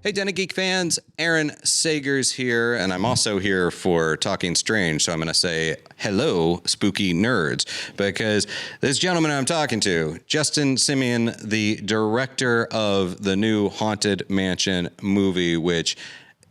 Hey, Den of Geek fans, Aaron Sagers here, and I'm also here for Talking Strange, so I'm going to say hello, spooky nerds, because this gentleman I'm talking to, Justin Simien, the director of the new Haunted Mansion movie, which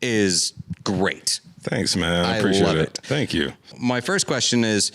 is great. Thanks, man. I appreciate love it. Thank you. My first question is,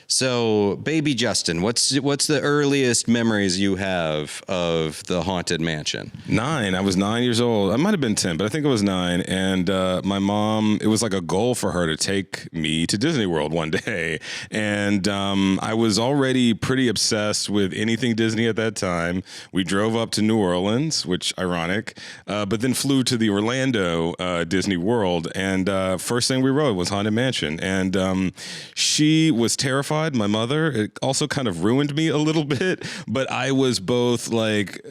so, baby Justin, what's the earliest memories you have of the Haunted Mansion? 9. I was 9 years old. I might have been 10, but I think I was 9. And my mom, it was like a goal for her to take me to Disney World one day. And I was already pretty obsessed with anything Disney at that time. We drove up to New Orleans, which ironic, but then flew to the Orlando Disney World. And first thing we rode was Haunted Mansion. And she was terrified. My mother. It also kind of ruined me a little bit, but I was both like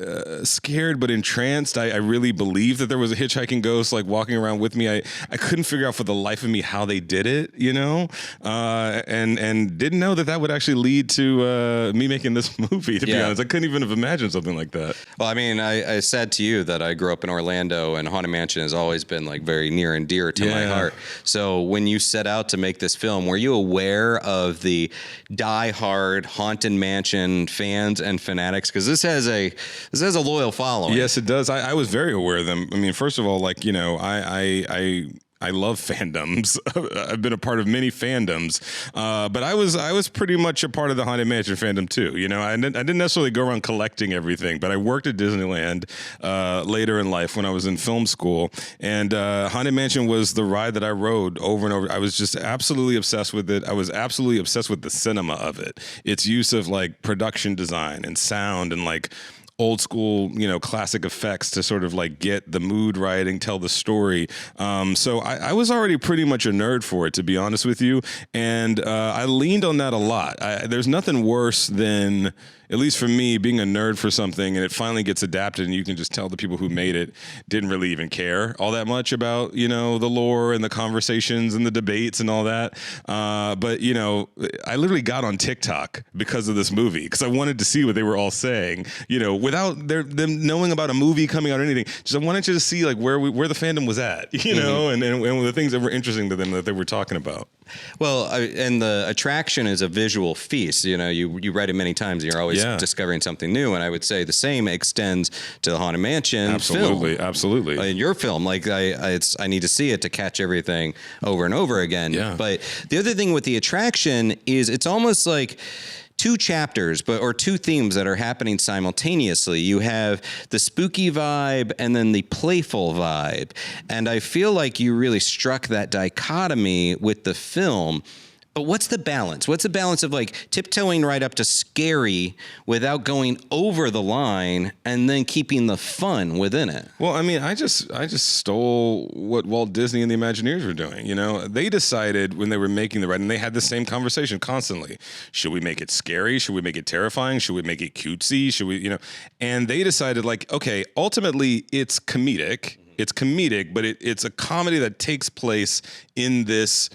scared but entranced. I really believed that there was a hitchhiking ghost like walking around with me. I couldn't figure out for the life of me how they did it, you know, and didn't know that would actually lead to me making this movie, to be honest. I couldn't even have imagined something like that. Well, I mean, I said to you that I grew up in Orlando, and Haunted Mansion has always been like very near and dear to my heart. So when you set out to make this film, were you aware of the die-hard Haunted Mansion fans and fanatics? Because this has a loyal following. Yes, it does. I was very aware of them. I mean, first of all, like, you know, I love fandoms. I've been a part of many fandoms, but I was pretty much a part of the Haunted Mansion fandom too. You know, I didn't necessarily go around collecting everything, but I worked at Disneyland later in life when I was in film school, and Haunted Mansion was the ride that I rode over and over. I was just absolutely obsessed with it. I was absolutely obsessed with the cinema of it. Its use of like production design and sound and like old school, you know, classic effects to sort of like get the mood right and tell the story. So I was already pretty much a nerd for it, to be honest with you. And I leaned on that a lot. There's nothing worse than, at least for me, being a nerd for something and it finally gets adapted and you can just tell the people who made it didn't really even care all that much about, you know, the lore and the conversations and the debates and all that. But, you know, I literally got on TikTok because of this movie because I wanted to see what they were all saying, you know, without them knowing about a movie coming out or anything. Just I wanted you to see like where the fandom was at, you know, and the things that were interesting to them that they were talking about. Well, and the attraction is a visual feast. You know, you read it many times and you're always discovering something new. And I would say the same extends to the Haunted Mansion film. Absolutely. In your film, like I need to see it to catch everything over and over again. Yeah. But the other thing with the attraction is it's almost like two chapters, or two themes that are happening simultaneously. You have the spooky vibe and then the playful vibe. And I feel like you really struck that dichotomy with the film. But what's the balance? What's the balance of like tiptoeing right up to scary without going over the line and then keeping the fun within it? Well, I mean, I just stole what Walt Disney and the Imagineers were doing. You know, they decided when they were making the ride, and they had the same conversation constantly. Should we make it scary? Should we make it terrifying? Should we make it cutesy? Should we, you know? And they decided like, okay, ultimately it's comedic. It's comedic, but it's a comedy that takes place in this,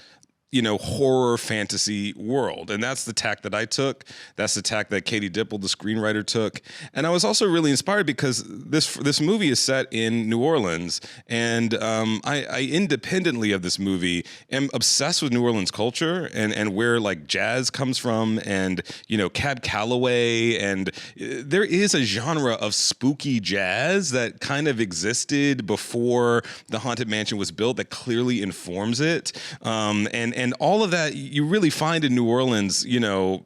you know, horror fantasy world. And that's the tack that I took. That's the tack that Katie Dipple, the screenwriter, took. And I was also really inspired because this movie is set in New Orleans. And I independently of this movie am obsessed with New Orleans culture and where like jazz comes from and, you know, Cab Calloway. And there is a genre of spooky jazz that kind of existed before the Haunted Mansion was built that clearly informs it. And all of that you really find in New Orleans, you know,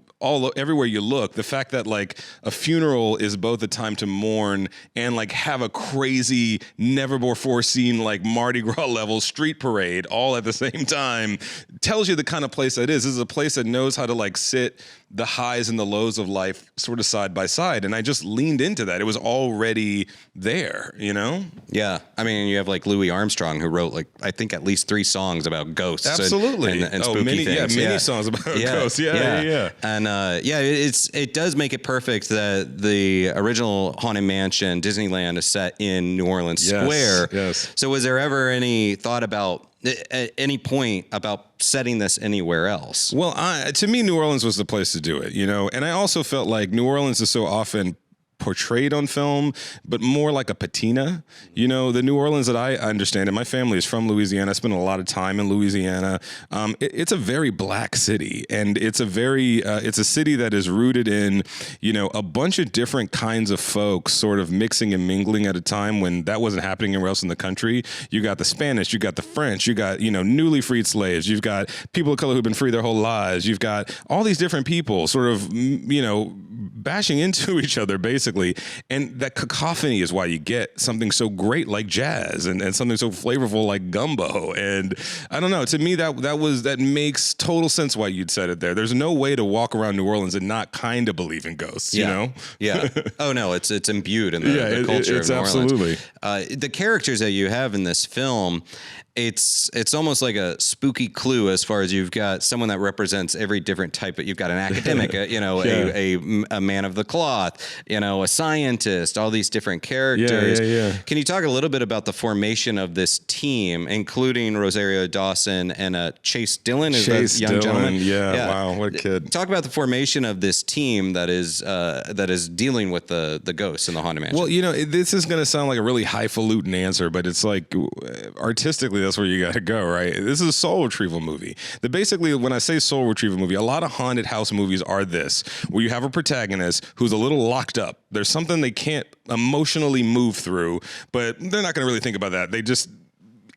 everywhere you look. The fact that like a funeral is both a time to mourn and like have a crazy, never before seen like Mardi Gras level street parade all at the same time tells you the kind of place that is. This is a place that knows how to like sit the highs and the lows of life sort of side by side. And I just leaned into that. It was already there, you know? Yeah. I mean, you have like Louis Armstrong who wrote like, I think at least 3 songs about ghosts. Absolutely. And spooky things. Many songs about ghosts. Yeah. And it does make it perfect that the original Haunted Mansion, Disneyland, is set in New Orleans Square. Yes. So was there ever any thought about, at any point, about setting this anywhere else? Well, to me, New Orleans was the place to do it, you know? And I also felt like New Orleans is so often portrayed on film, but more like a patina. You know, the New Orleans that I understand, and my family is from Louisiana. I spent a lot of time in Louisiana. It's a very black city, and it's a city that is rooted in, you know, a bunch of different kinds of folks sort of mixing and mingling at a time when that wasn't happening anywhere else in the country. You got the Spanish, you got the French, you got, you know, newly freed slaves, you've got people of color who've been free their whole lives, you've got all these different people sort of, you know, bashing into each other basically, and that cacophony is why you get something so great like jazz and something so flavorful like gumbo. And I don't know, to me that makes total sense why you'd said it there. There's no way to walk around New Orleans and not kind of believe in ghosts, you know? Yeah. Oh no, it's imbued in the culture of New absolutely. Orleans. The characters that you have in this film, it's almost like a spooky clue as far as you've got someone that represents every different type. But you've got an academic, you know, a man of the cloth, you know, a scientist, all these different characters. Can you talk a little bit about the formation of this team, including Rosario Dawson and Chase Dillon, is Chase a young Dillon, gentleman? Wow, what a kid. Talk about the formation of this team that is dealing with the ghosts in the Haunted Mansion. Well, you know, this is going to sound like a really highfalutin answer, but it's like artistically, that's where you got to go, right? This is a soul retrieval movie. Basically, when I say soul retrieval movie, a lot of haunted house movies are this, where you have a protagonist who's a little locked up. There's something they can't emotionally move through, but they're not going to really think about that. They just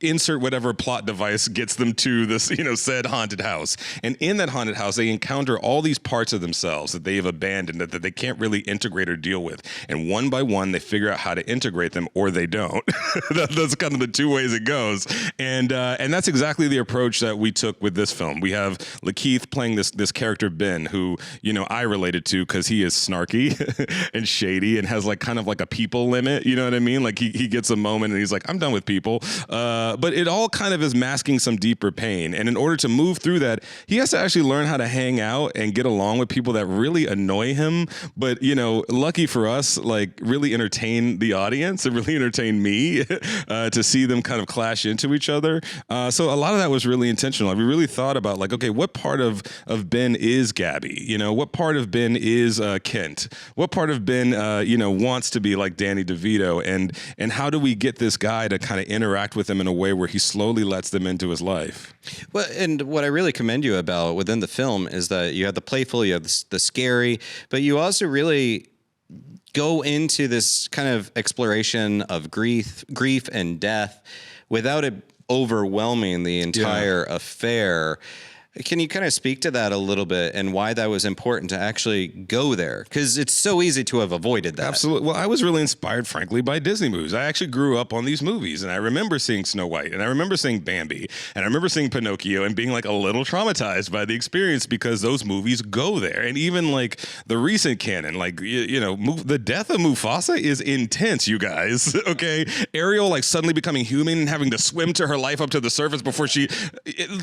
insert whatever plot device gets them to this, you know, said haunted house. And in that haunted house, they encounter all these parts of themselves that they have abandoned, that they can't really integrate or deal with. And one by one, they figure out how to integrate them, or they don't. That's kind of the two ways it goes. And that's exactly the approach that we took with this film. We have Lakeith playing this character, Ben, who, you know, I related to because he is snarky and shady and has like kind of like a people limit. You know what I mean? Like he gets a moment and he's like, I'm done with people. But it all kind of is masking some deeper pain. And in order to move through that, he has to actually learn how to hang out and get along with people that really annoy him. But, you know, lucky for us, like really entertain the audience and really entertain me to see them kind of clash into each other. So a lot of that was really intentional. We really thought about like, okay, what part of Ben is Gabby? You know, what part of Ben is Kent? What part of Ben, you know, wants to be like Danny DeVito? And how do we get this guy to kind of interact with him in a way where he slowly lets them into his life? Well, and what I really commend you about within the film is that you have the playful, you have the scary, but you also really go into this kind of exploration of grief and death without it overwhelming the entire affair. Can you kind of speak to that a little bit and why that was important to actually go there? Because it's so easy to have avoided that. Absolutely. Well, I was really inspired, frankly, by Disney movies. I actually grew up on these movies, and I remember seeing Snow White, and I remember seeing Bambi, and I remember seeing Pinocchio and being like a little traumatized by the experience because those movies go there. And even like the recent canon, like, you know, the death of Mufasa is intense, you guys. Okay? Ariel like suddenly becoming human and having to swim to her life up to the surface before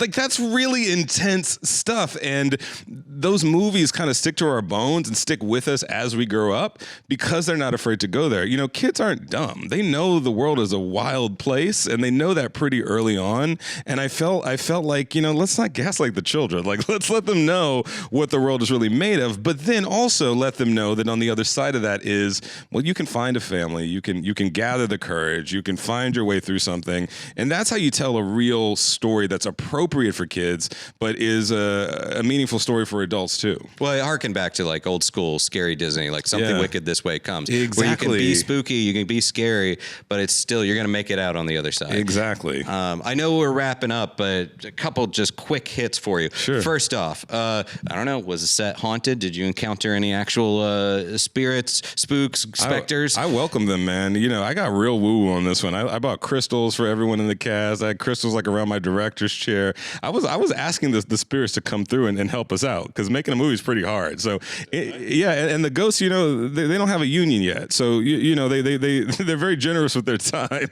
like that's really intense stuff, and those movies kind of stick to our bones and stick with us as we grow up because they're not afraid to go there. You know, kids aren't dumb. They know the world is a wild place, and they know that pretty early on. And I felt like, you know, let's not gaslight the children. Like, let's let them know what the world is really made of, but then also let them know that on the other side of that is, well, you can find a family, you can gather the courage, you can find your way through something, and that's how you tell a real story that's appropriate for kids, but is a meaningful story for adults too. Well, I harken back to like old school scary Disney, like Something Wicked This Way Comes. Exactly. Where you can be spooky, you can be scary, but it's still, you're going to make it out on the other side. Exactly. I know we're wrapping up, but a couple just quick hits for you. Sure. First off, I don't know, was the set haunted? Did you encounter any actual spirits, spooks, specters? I welcome them, man. You know, I got real woo on this one. I bought crystals for everyone in the cast. I had crystals like around my director's chair. I was asking the spirits to come through and help us out because making a movie is pretty hard. So and the ghosts, you know, they don't have a union yet. So you know, they're very generous with their time.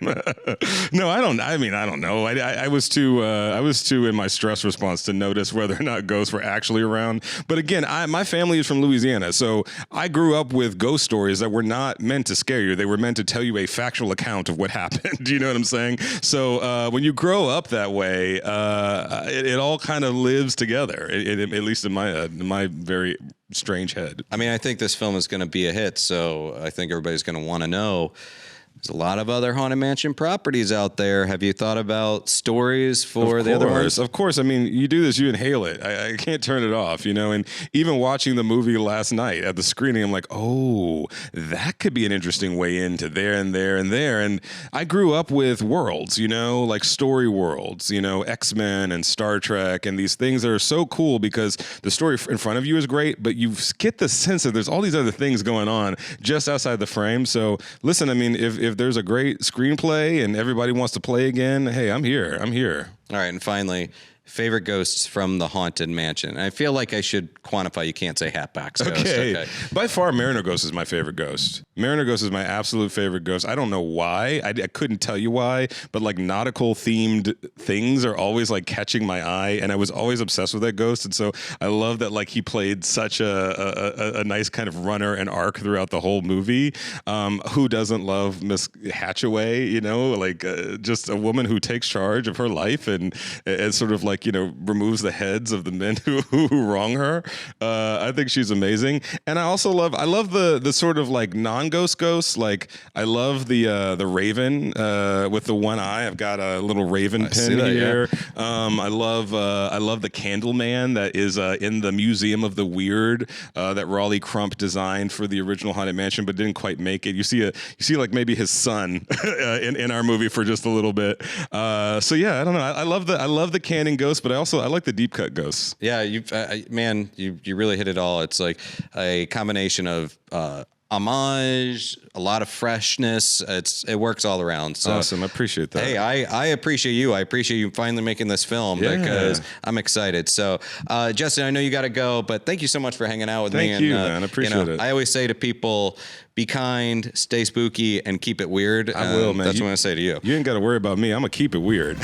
No, I don't know. I was too in my stress response to notice whether or not ghosts were actually around. But again, my family is from Louisiana, so I grew up with ghost stories that were not meant to scare you. They were meant to tell you a factual account of what happened. Do you know what I'm saying? So when you grow up that way, it all kind of lives together, at least in my very strange head. I mean, I think this film is going to be a hit, so I think everybody's going to want to know. There's a lot of other Haunted Mansion properties out there. Have you thought about stories for the other ones? Of course. I mean, you do this, you inhale it. I can't turn it off, you know? And even watching the movie last night at the screening, I'm like, oh, that could be an interesting way into there and there and there. And I grew up with worlds, you know, like story worlds, you know, X-Men and Star Trek and these things that are so cool because the story in front of you is great, but you get the sense that there's all these other things going on just outside the frame. So listen, I mean, if there's a great screenplay and everybody wants to play again, hey, I'm here. All right, and finally, favorite ghosts from the Haunted Mansion. I feel like I should quantify. You can't say Hatbox Ghost. Okay. By far, Mariner Ghost is my favorite ghost. Mariner Ghost is my absolute favorite ghost. I don't know why. I couldn't tell you why, but like nautical themed things are always like catching my eye, and I was always obsessed with that ghost. And so I love that like he played such a nice kind of runner and arc throughout the whole movie. Who doesn't love Miss Hatchaway? You know, like just a woman who takes charge of her life and sort of like, you know, removes the heads of the men who wrong her. I think she's amazing, and I also love the sort of like non-ghost ghosts. Like I love the Raven with the one eye. I've got a little Raven pin here. Yeah. I love the Candleman that is in the Museum of the Weird that Raleigh Crump designed for the original Haunted Mansion, but didn't quite make it. You see like maybe his son in our movie for just a little bit. So yeah, I don't know. I love the canon ghosts, but I like the deep cut ghosts. Yeah, you really hit it all. It's like a combination of homage, a lot of freshness. It works all around. So, awesome, I appreciate that. Hey, I appreciate you. I appreciate you finally making this film because I'm excited. So, Justin, I know you got to go, but thank you so much for hanging out with me. Thank you, man. I appreciate it. I always say to people, be kind, stay spooky, and keep it weird. I will, man. That's what I'm going to say to you. You ain't got to worry about me. I'm going to keep it weird.